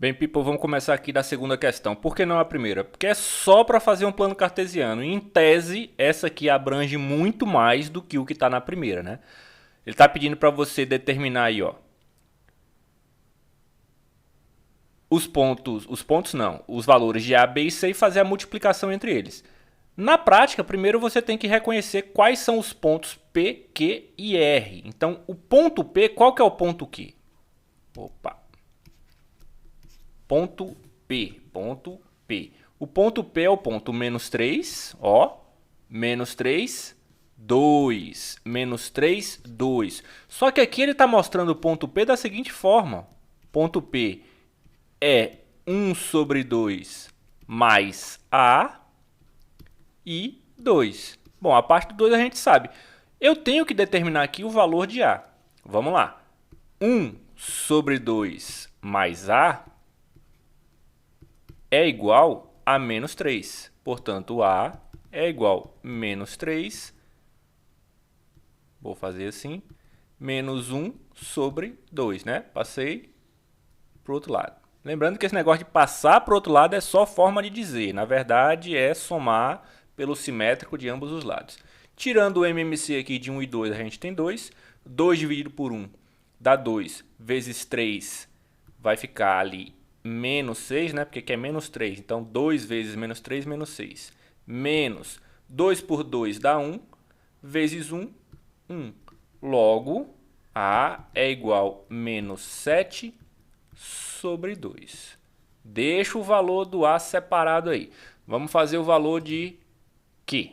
Bem, people, vamos começar aqui da segunda questão. Por que não a primeira? Porque é só para fazer um plano cartesiano. E, em tese, essa aqui abrange muito mais do que o que está na primeira, né? Ele está pedindo para você determinar aí, ó, os valores de A, B e C e fazer a multiplicação entre eles. Na prática, primeiro você tem que reconhecer quais são os pontos P, Q e R. Então, o ponto P, qual que é o ponto Q? Opa! Ponto P, ponto P. O ponto P é o ponto menos 3, ó, menos 3, 2, menos 3, 2. Só que aqui ele está mostrando o ponto P da seguinte forma. Ponto P é 1 sobre 2 mais A e 2. Bom, a parte do 2 a gente sabe. Eu tenho que determinar aqui o valor de A. Vamos lá. 1 sobre 2 mais A é igual a menos 3. Portanto, A é igual a menos 3. Vou fazer assim. Menos 1 sobre 2, né? Passei para o outro lado. Lembrando que esse negócio de passar para o outro lado é só forma de dizer. Na verdade, é somar pelo simétrico de ambos os lados. Tirando o MMC aqui de 1 e 2, a gente tem 2. 2 dividido por 1 dá 2 vezes 3 vai ficar ali menos 6, né? Porque aqui é menos 3. Então, 2 vezes menos 3, menos 6. Menos 2 por 2 dá 1. Vezes 1, 1. Logo, A é igual a menos 7 sobre 2. Deixa o valor do A separado aí. Vamos fazer o valor de Q.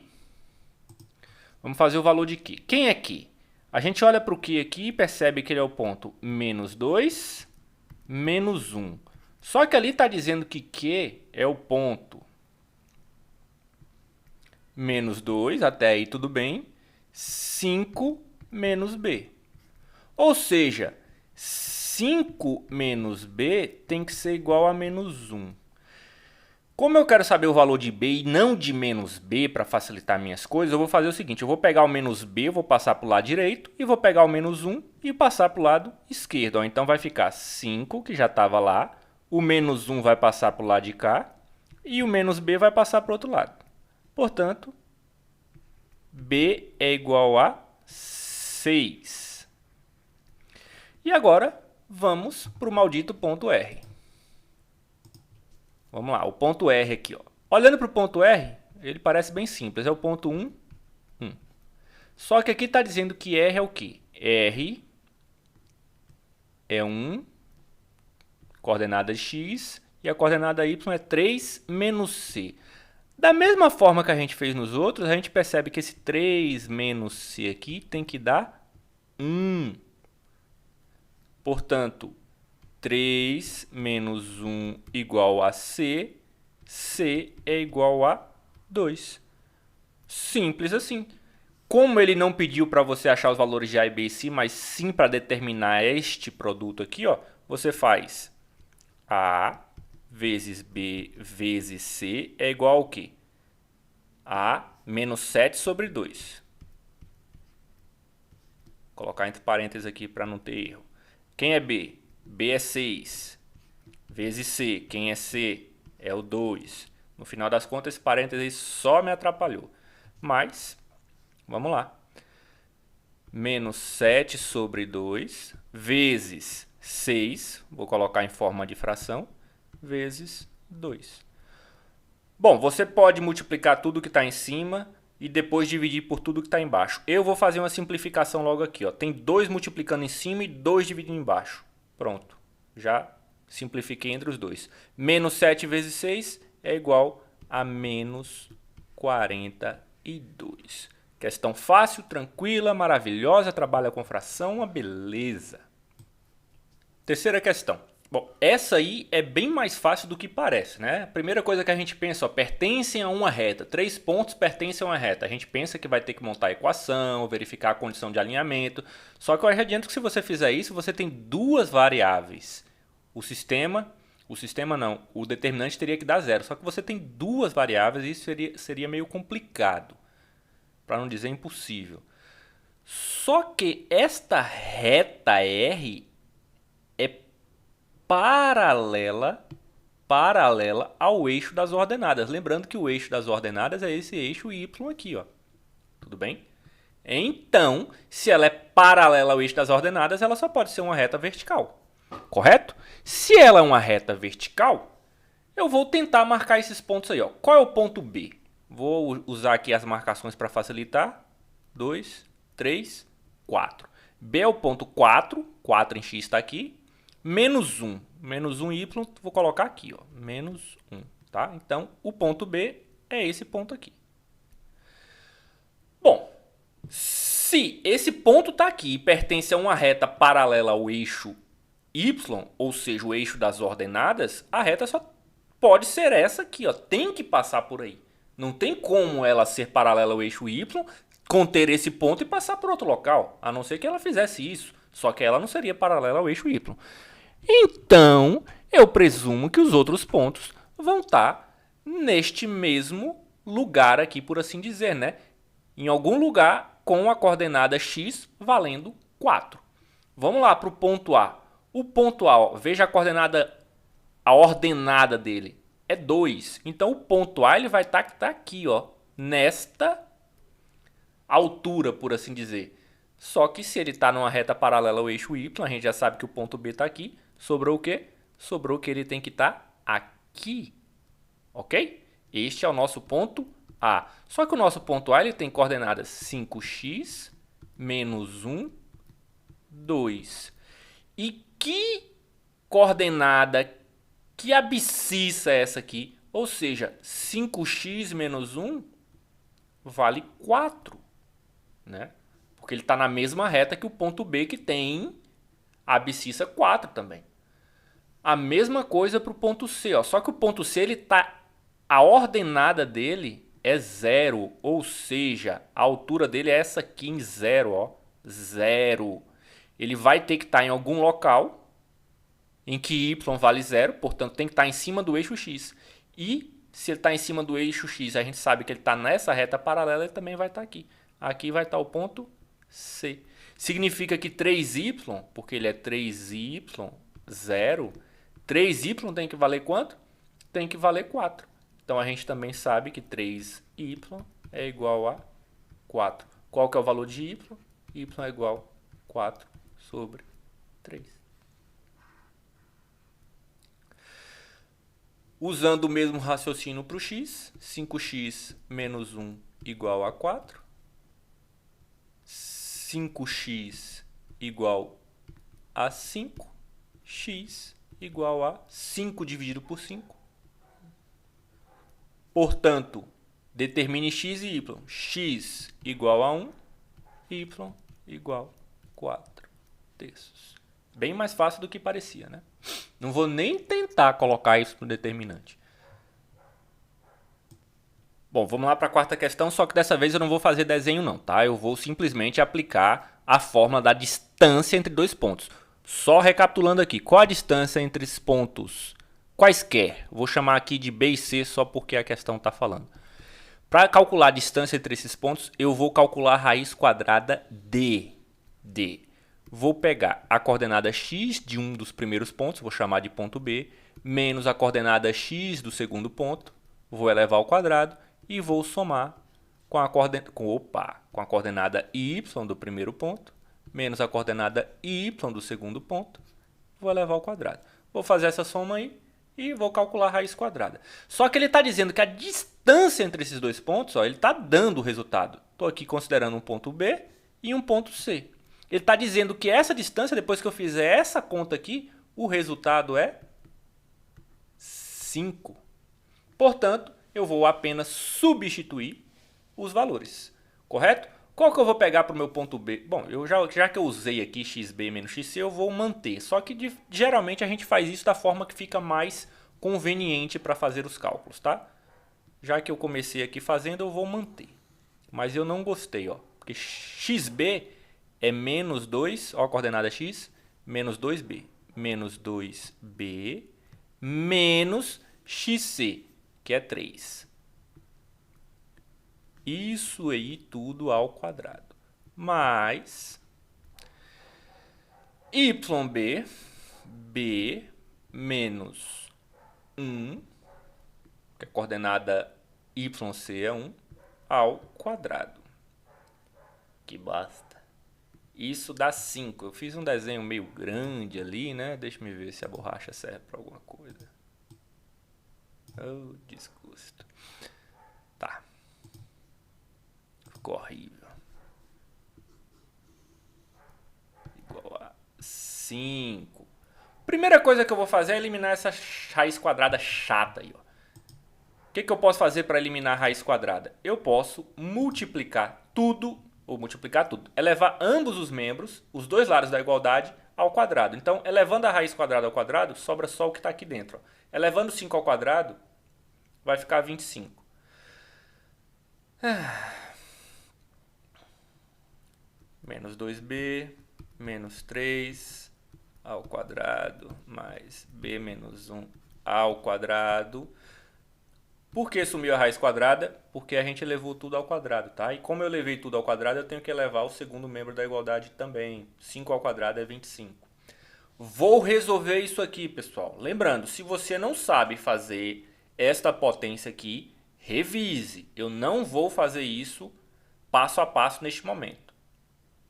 Vamos fazer o valor de Q. Quem é Q? A gente olha para o Q aqui e percebe que ele é o ponto menos 2, menos 1. Só que ali está dizendo que Q é o ponto menos 2, até aí tudo bem, 5 menos B. Ou seja, 5 menos B tem que ser igual a menos 1. Como eu quero saber o valor de B e não de menos B para facilitar minhas coisas, eu vou fazer o seguinte, eu vou pegar o menos B, vou passar para o lado direito, e vou pegar o menos 1 e passar para o lado esquerdo. Então vai ficar 5, que já estava lá, o menos 1 vai passar para o lado de cá, e o menos B vai passar para o outro lado. Portanto, B é igual a 6. E agora, vamos para o maldito ponto R. Vamos lá, o ponto R aqui, ó. Olhando para o ponto R, ele parece bem simples. É o ponto 1, 1. Só que aqui está dizendo que R é o quê? R é 1, coordenada x, e a coordenada y é 3 menos c. Da mesma forma que a gente fez nos outros, a gente percebe que esse 3 menos c aqui tem que dar 1. Portanto, 3 menos 1 igual a C, C é igual a 2. Simples assim. Como ele não pediu para você achar os valores de A, B e C, mas sim para determinar este produto aqui, ó, você faz A vezes B vezes C é igual ao quê? A menos 7 sobre 2. Vou colocar entre parênteses aqui para não ter erro. Quem é B? B é 6 vezes C. Quem é C? É o 2. No final das contas, esse parênteses só me atrapalhou. Mas, vamos lá. Menos 7 sobre 2 vezes 6, vou colocar em forma de fração, vezes 2. Bom, você pode multiplicar tudo que está em cima e depois dividir por tudo que está embaixo. Eu vou fazer uma simplificação logo aqui, ó. Tem 2 multiplicando em cima e 2 dividindo embaixo. Pronto, já simplifiquei entre os dois. Menos 7 vezes 6 é igual a menos 42. Questão fácil, tranquila, maravilhosa, trabalha com fração, uma beleza. Terceira questão. Bom, essa aí é bem mais fácil do que parece, né? Primeira coisa que a gente pensa, ó, pertencem a uma reta. 3 pontos pertencem a uma reta. A gente pensa que vai ter que montar a equação, verificar a condição de alinhamento. Só que eu já adianto que se você fizer isso, você tem duas variáveis. O determinante teria que dar zero. Só que você tem duas variáveis e isso seria meio complicado, para não dizer impossível. Só que esta reta R é paralela ao eixo das ordenadas. Lembrando que o eixo das ordenadas é esse eixo y aqui, ó. Tudo bem? Então, se ela é paralela ao eixo das ordenadas, ela só pode ser uma reta vertical. Correto? Se ela é uma reta vertical, eu vou tentar marcar esses pontos aí, ó. Qual é o ponto B? Vou usar aqui as marcações para facilitar. 2, 3, 4. B é o ponto 4. 4 em x está aqui. Menos 1. Menos 1 y, vou colocar aqui, ó. Menos 1, tá? Então, o ponto B é esse ponto aqui. Bom, se esse ponto está aqui e pertence a uma reta paralela ao eixo y, ou seja, o eixo das ordenadas, a reta só pode ser essa aqui, ó. Tem que passar por aí. Não tem como ela ser paralela ao eixo y, conter esse ponto e passar por outro local, a não ser que ela fizesse isso. Só que ela não seria paralela ao eixo y. Então, eu presumo que os outros pontos vão estar neste mesmo lugar aqui, por assim dizer, né? Em algum lugar com a coordenada x valendo 4. Vamos lá para o ponto A. O ponto A, ó, veja a ordenada dele é 2. Então, o ponto A ele vai estar aqui, ó, nesta altura, por assim dizer. Só que se ele está numa reta paralela ao eixo y, a gente já sabe que o ponto B está aqui. Sobrou o quê? Sobrou que ele tem que estar aqui. Ok? Este é o nosso ponto A. Só que o nosso ponto A ele tem coordenadas 5x, menos 1, 2. E que coordenada, que abscissa é essa aqui? Ou seja, 5x menos 1 vale 4. Né? Porque ele está na mesma reta que o ponto B, que tem a abscissa 4 também. A mesma coisa para o ponto C. Ó. Só que o ponto C, a ordenada dele é 0. Ou seja, a altura dele é essa aqui em 0. Ó. 0. Ele vai ter que estar em algum local em que y vale 0. Portanto, tem que estar em cima do eixo x. E se ele está em cima do eixo x, a gente sabe que ele está nessa reta paralela, ele também vai estar aqui. Aqui vai estar o ponto C. Significa que 3y, porque ele é 3y, 0, 3y tem que valer quanto? Tem que valer 4. Então, a gente também sabe que 3y é igual a 4. Qual que é o valor de y? Y é igual a 4 sobre 3. Usando o mesmo raciocínio para o x, 5x menos 1 igual a 4. 5x igual a 5, x igual a 5 dividido por 5. Portanto, determine x e y. X igual a 1, y igual a 4 terços. Bem mais fácil do que parecia, né? Não vou nem tentar colocar isso no determinante. Bom, vamos lá para a quarta questão, só que dessa vez eu não vou fazer desenho não, tá? Eu vou simplesmente aplicar a fórmula da distância entre dois pontos. Só recapitulando aqui, qual a distância entre esses pontos quaisquer? Vou chamar aqui de B e C só porque a questão está falando. Para calcular a distância entre esses pontos, eu vou calcular a raiz quadrada de D. Vou pegar a coordenada x de um dos primeiros pontos, vou chamar de ponto B, menos a coordenada x do segundo ponto, vou elevar ao quadrado, e vou somar com a coordenada y do primeiro ponto, menos a coordenada y do segundo ponto, vou elevar ao quadrado. Vou fazer essa soma aí e vou calcular a raiz quadrada. Só que ele está dizendo que a distância entre esses dois pontos, ó, ele está dando o resultado. Estou aqui considerando um ponto B e um ponto C. Ele está dizendo que essa distância, depois que eu fizer essa conta aqui, o resultado é 5. Portanto, eu vou apenas substituir os valores, correto? Qual que eu vou pegar para o meu ponto B? Bom, já que eu usei aqui xb menos xc, eu vou manter. Só que geralmente a gente faz isso da forma que fica mais conveniente para fazer os cálculos, tá? Já que eu comecei aqui fazendo, eu vou manter. Mas eu não gostei, ó, porque xb é menos 2, ó a coordenada x, menos 2b. Menos 2b menos xc, que é 3. Isso aí tudo ao quadrado. Mais yb, b, menos 1, que a coordenada YC é 1, ao quadrado. Que bosta. Isso dá 5. Eu fiz um desenho meio grande ali, né? Deixa eu ver se a borracha serve para alguma coisa. Oh, desgosto. Tá. Ficou horrível. Igual a 5. Primeira coisa que eu vou fazer é eliminar essa raiz quadrada chata aí, ó. O que eu posso fazer para eliminar a raiz quadrada? Eu posso multiplicar tudo, ou multiplicar tudo, elevar ambos os membros, os dois lados da igualdade, ao quadrado. Então, elevando a raiz quadrada ao quadrado, sobra só o que está aqui dentro. Ó. Elevando 5 ao quadrado, vai ficar 25. Menos 2b, menos 3 ao quadrado, mais b menos 1 ao quadrado. Por que sumiu a raiz quadrada? Porque a gente elevou tudo ao quadrado, tá? E como eu levei tudo ao quadrado, eu tenho que elevar o segundo membro da igualdade também. 5 ao quadrado é 25. Vou resolver isso aqui, pessoal. Lembrando, se você não sabe fazer esta potência aqui, revise. Eu não vou fazer isso passo a passo neste momento.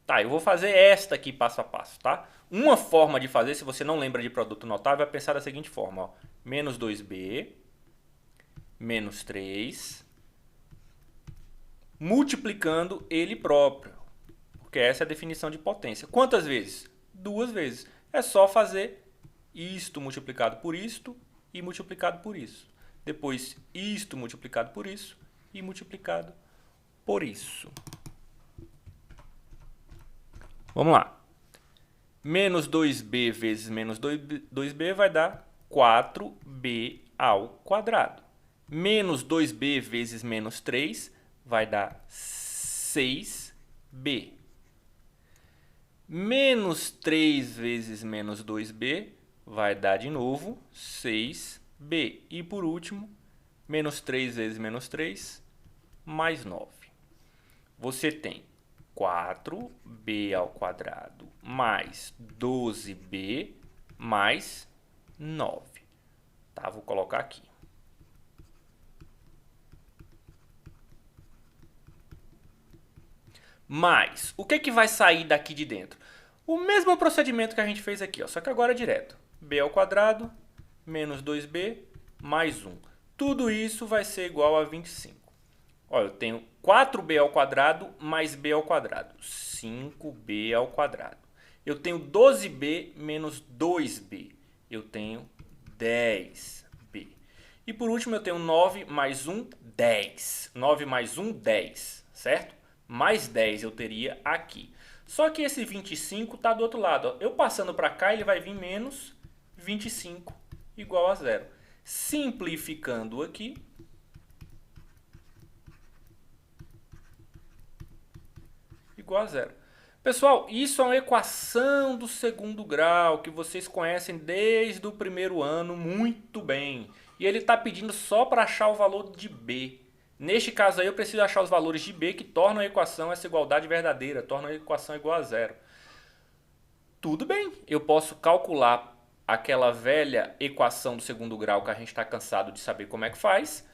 Tá, eu vou fazer esta aqui passo a passo, tá? Uma forma de fazer, se você não lembra de produto notável, é pensar da seguinte forma, ó. Menos 2b... menos 3, multiplicando ele próprio, porque essa é a definição de potência. Quantas vezes? 2 vezes. É só fazer isto multiplicado por isto e multiplicado por isso. Depois isto multiplicado por isso e multiplicado por isso. Vamos lá. Menos 2b vezes menos 2b vai dar 4b ao quadrado. Menos 2b vezes menos 3 vai dar 6b. Menos 3 vezes menos 2b vai dar de novo 6b. E por último, menos 3 vezes menos 3 mais 9. Você tem 4b ao quadrado mais 12b mais 9. Tá, vou colocar aqui. Mas, o que vai sair daqui de dentro? O mesmo procedimento que a gente fez aqui, ó, só que agora é direto. B ao quadrado menos 2b mais 1. Tudo isso vai ser igual a 25. Olha, eu tenho 4b ao quadrado mais b ao quadrado. 5b ao quadrado. Eu tenho 12b menos 2b. Eu tenho 10b. E por último eu tenho 9 mais 1, 10. 9 mais 1, 10, certo? Mais 10 eu teria aqui. Só que esse 25 está do outro lado. Ó. Eu passando para cá, ele vai vir menos 25 igual a zero. Simplificando aqui, igual a zero. Pessoal, isso é uma equação do segundo grau que vocês conhecem desde o primeiro ano muito bem. E ele está pedindo só para achar o valor de B. Neste caso aí eu preciso achar os valores de B que tornam a equação essa igualdade verdadeira, tornam a equação igual a zero. Tudo bem, eu posso calcular aquela velha equação do segundo grau que a gente está cansado de saber como é que faz.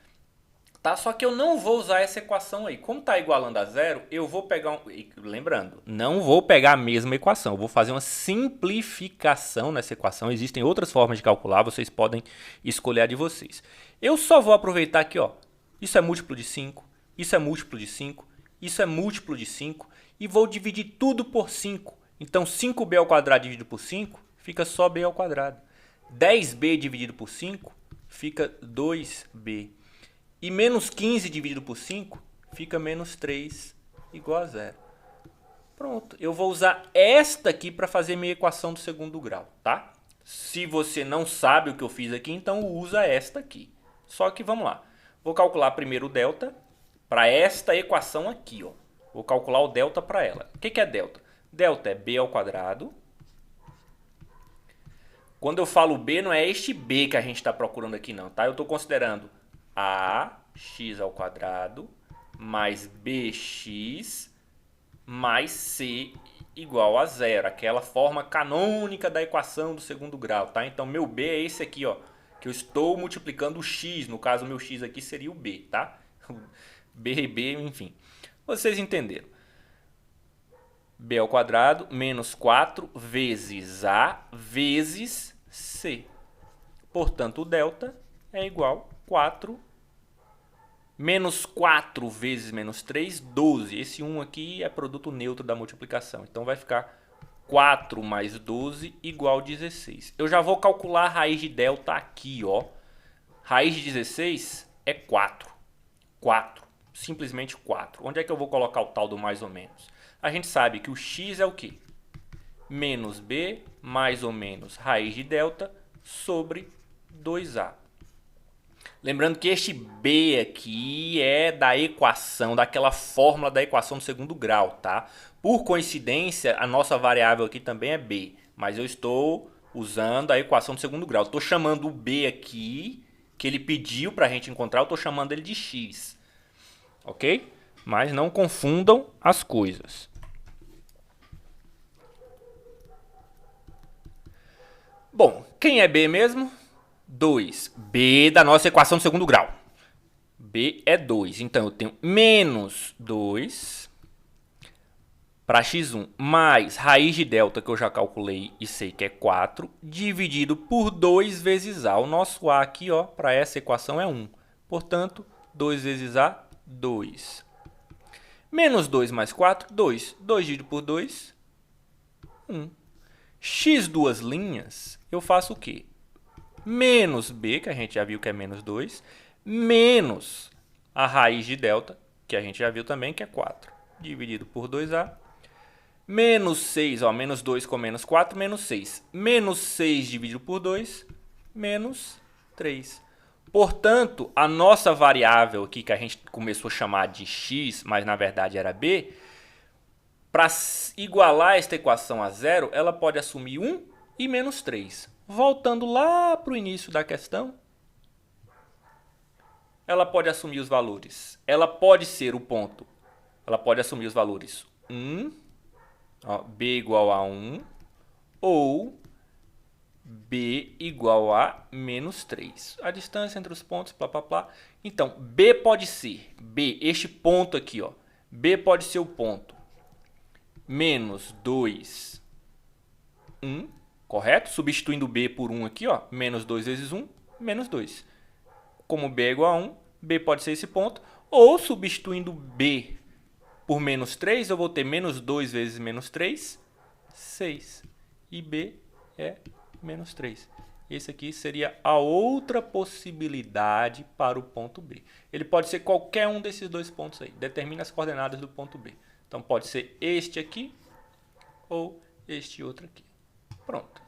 Tá? Só que eu não vou usar essa equação aí. Como está igualando a zero, eu vou pegar... Lembrando, não vou pegar a mesma equação. Eu vou fazer uma simplificação nessa equação. Existem outras formas de calcular, vocês podem escolher a de vocês. Eu só vou aproveitar aqui, ó. Isso é múltiplo de 5, isso é múltiplo de 5, isso é múltiplo de 5. E vou dividir tudo por 5. Então 5b ao quadrado dividido por 5 fica só b ao quadrado. 10b dividido por 5 fica 2b. E menos 15 dividido por 5 fica menos 3 igual a zero. Pronto, eu vou usar esta aqui para fazer minha equação do segundo grau, tá? Se você não sabe o que eu fiz aqui, então usa esta aqui. Só que vamos lá. Vou calcular primeiro o delta para esta equação aqui, ó. Vou calcular o delta para ela. O que é delta? Delta é b ao quadrado. Quando eu falo b, não é este b que a gente está procurando aqui não, tá? Eu estou considerando ax ao quadrado mais bx mais C igual a zero. Aquela forma canônica da equação do segundo grau, tá? Então, meu B é esse aqui, ó. Que eu estou multiplicando o x. No caso, o meu x aqui seria o B, tá? B, enfim. Vocês entenderam. B ao quadrado menos 4 vezes A vezes C. Portanto, o delta é igual a 4. Menos 4 vezes menos 3, 12. Esse 1 aqui é produto neutro da multiplicação. Então, vai ficar 4 mais 12 igual a 16. Eu já vou calcular a raiz de delta aqui, ó. Raiz de 16 é 4. 4. Simplesmente 4. Onde é que eu vou colocar o tal do mais ou menos? A gente sabe que o x é o quê? Menos b mais ou menos raiz de delta sobre 2a. Lembrando que este b aqui é da equação, daquela fórmula da equação do segundo grau, tá? Por coincidência, a nossa variável aqui também é b, mas eu estou usando a equação do segundo grau. Estou chamando o b aqui, que ele pediu para a gente encontrar, eu estou chamando ele de x, ok? Mas não confundam as coisas. Bom, quem é b mesmo? 2. B da nossa equação do segundo grau. B é 2. Então, eu tenho menos 2 para x1 mais raiz de delta, que eu já calculei e sei que é 4, dividido por 2 vezes a. O nosso a aqui, ó, para essa equação é 1. Portanto, 2 vezes a, 2. Menos 2 mais 4, 2. 2 dividido por 2, 1. X duas linhas, eu faço o quê? Menos b, que a gente já viu que é menos 2, menos a raiz de delta, que a gente já viu também, que é 4, dividido por 2a. Menos 6, ó, menos 2 com menos 4, menos 6. Menos 6 dividido por 2, menos 3. Portanto, a nossa variável aqui, que a gente começou a chamar de x, mas na verdade era b, para igualar esta equação a zero, ela pode assumir 1 e menos 3. Voltando lá para o início da questão, ela pode assumir os valores. Ela pode ser o ponto. Ela pode assumir os valores 1, ó, b igual a 1, ou b igual a menos 3. A distância entre os pontos, blá, blá, blá. Então, b pode ser, b, este ponto aqui, ó, b pode ser o ponto menos 2, 1, correto? Substituindo b por 1 aqui, ó, menos 2 vezes 1, menos 2. Como b é igual a 1, b pode ser esse ponto. Ou substituindo b por menos 3, eu vou ter menos 2 vezes menos 3, 6. E b é menos 3. Esse aqui seria a outra possibilidade para o ponto B. Ele pode ser qualquer um desses dois pontos aí. Determina as coordenadas do ponto B. Então, pode ser este aqui ou este outro aqui. Pronto.